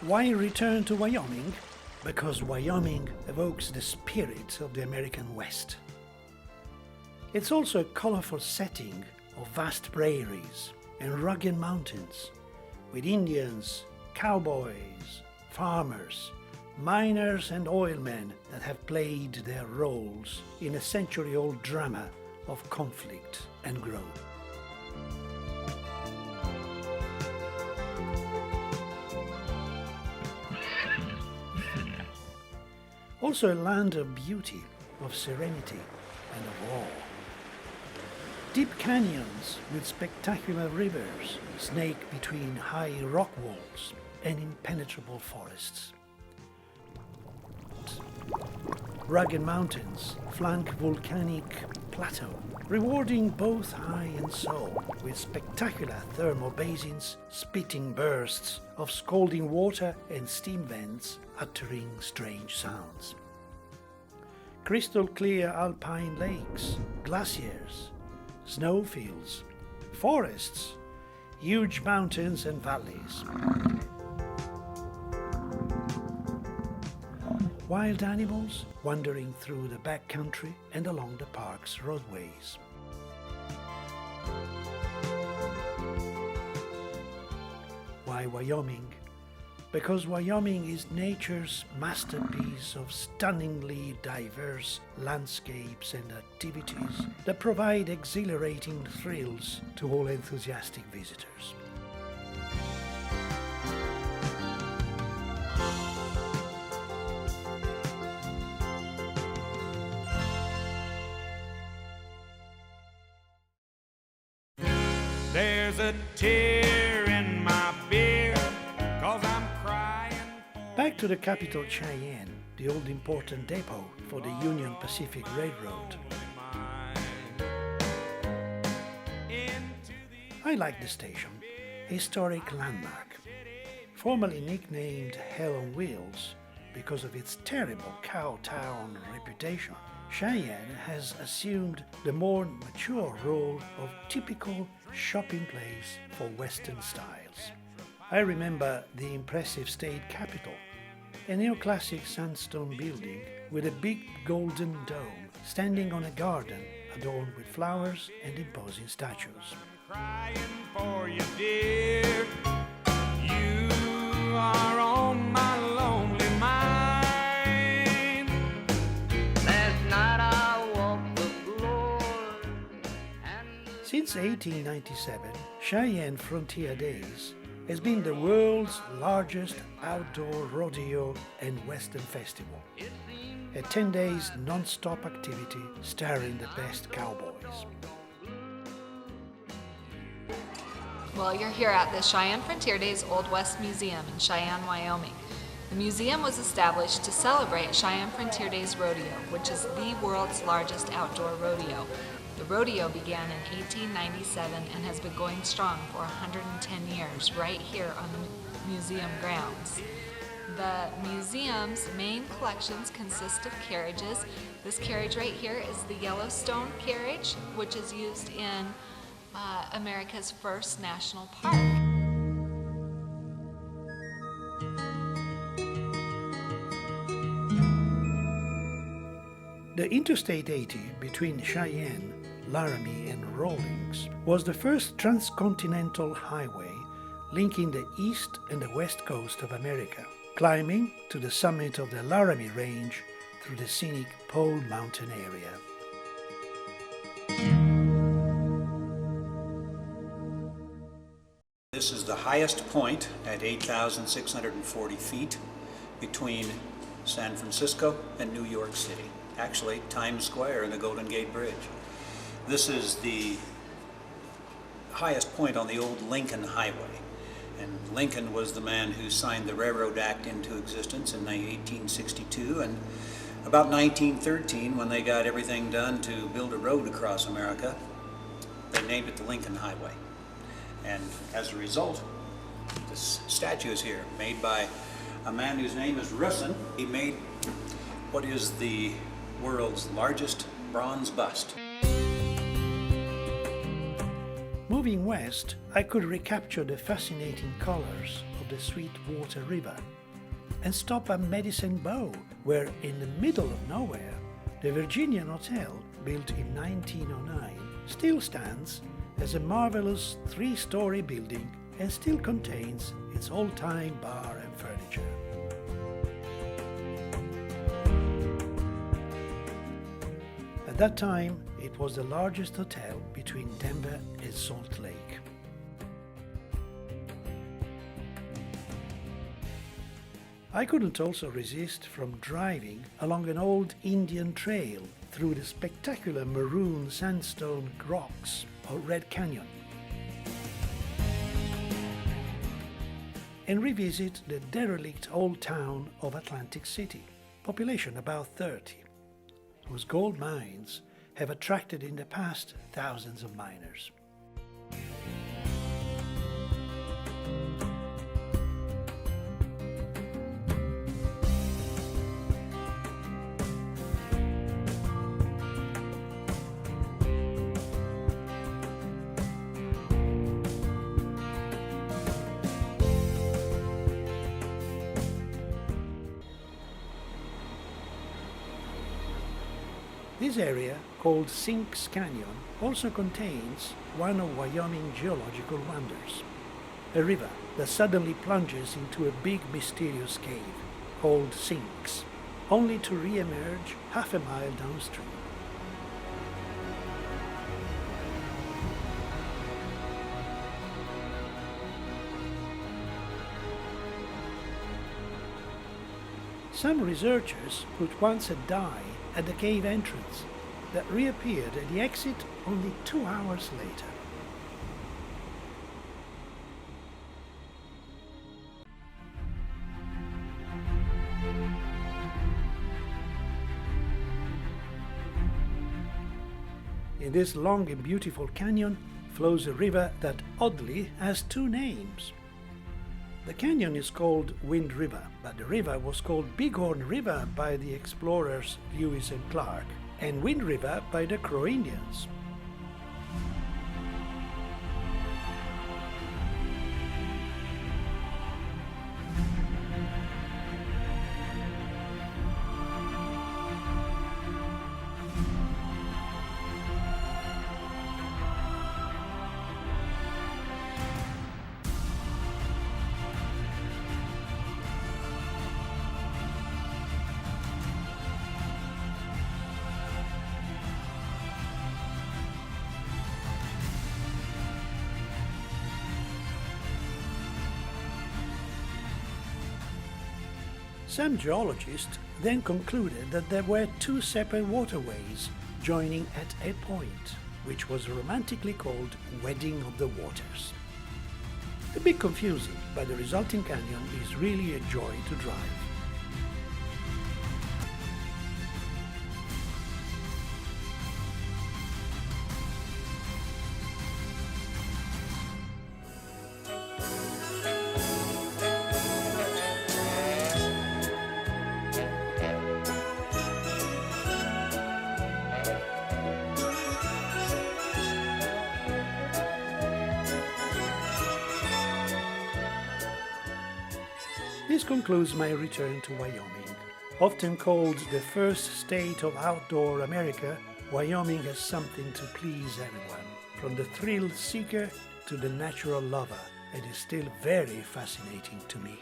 Why return to Wyoming? Because Wyoming evokes the spirit of the American West. It's also a colorful setting of vast prairies and rugged mountains, with Indians, cowboys, farmers, miners and oilmen that have played their roles in a century-old drama of conflict and growth. Also a land of beauty, of serenity and of awe. Deep canyons with spectacular rivers snake between high rock walls and impenetrable forests. Rugged mountains flank volcanic plateau, rewarding both high and soul with spectacular thermal basins, spitting bursts of scalding water and steam vents uttering strange sounds. Crystal clear alpine lakes, glaciers, snowfields, forests, huge mountains and valleys. Wild animals wandering through the backcountry and along the park's roadways. Why Wyoming? Because Wyoming is nature's masterpiece of stunningly diverse landscapes and activities that provide exhilarating thrills to all enthusiastic visitors. There's a tear in my beer, 'cause I'm crying. Back to the capital Cheyenne, the old important depot for the Union Pacific Railroad. I like the station, historic landmark. Formerly nicknamed Hell on Wheels because of its terrible cow town reputation, Cheyenne has assumed the more mature role of typical shopping place for Western styles. I remember the impressive state capitol, a neoclassic sandstone building with a big golden dome standing on a garden adorned with flowers and imposing statues. Crying for you, dear. You are on my lonely mind. Last night I walked the floor. Since 1897, Cheyenne Frontier Days has been the world's largest outdoor rodeo and western festival. A 10 days non-stop activity starring the best cowboys. Well, you're here at the Cheyenne Frontier Days Old West Museum in Cheyenne, Wyoming. The museum was established to celebrate Cheyenne Frontier Days Rodeo, which is the world's largest outdoor rodeo. The rodeo began in 1897 and has been going strong for 110 years right here on the museum grounds. The museum's main collections consist of carriages. This carriage right here is the Yellowstone carriage, which is used in America's first national park. The Interstate 80 between Cheyenne, Laramie and Rawlins was the first transcontinental highway linking the east and the west coast of America, climbing to the summit of the Laramie Range through the scenic Pole Mountain area. This is the highest point at 8,640 feet between San Francisco and New York City. Actually, Times Square and the Golden Gate Bridge. This is the highest point on the old Lincoln Highway. And Lincoln was the man who signed the Railroad Act into existence in 1862. And about 1913, when they got everything done to build a road across America, they named it the Lincoln Highway. And as a result, this statue is here, made by a man whose name is Russin. He made what is the world's largest bronze bust. Moving west, I could recapture the fascinating colors of the Sweetwater River, and stop at Medicine Bow, where in the middle of nowhere, the Virginian Hotel, built in 1909, still stands as a marvelous 3-story building and still contains its old-time bar and furniture. At that time, it was the largest hotel between Denver and Salt Lake. I couldn't also resist from driving along an old Indian trail through the spectacular maroon sandstone rocks of Red Canyon and revisit the derelict old town of Atlantic City, population about 30, whose gold mines have attracted in the past thousands of miners. This area, called Sinks Canyon, also contains one of Wyoming's geological wonders, a river that suddenly plunges into a big mysterious cave, called Sinks, only to re-emerge half a mile downstream. Some researchers put once a dye at the cave entrance that reappeared at the exit only 2 hours later. In this long and beautiful canyon flows a river that oddly has 2 names. The canyon is called Wind River, but the river was called Bighorn River by the explorers Lewis and Clark, and Wind River by the Crow Indians. Some geologists then concluded that there were 2 separate waterways joining at a point, which was romantically called Wedding of the Waters. A bit confusing, but the resulting canyon is really a joy to drive. This concludes my return to Wyoming. Often called the first state of outdoor America, Wyoming has something to please everyone, from the thrill seeker to the natural lover. It is still very fascinating to me.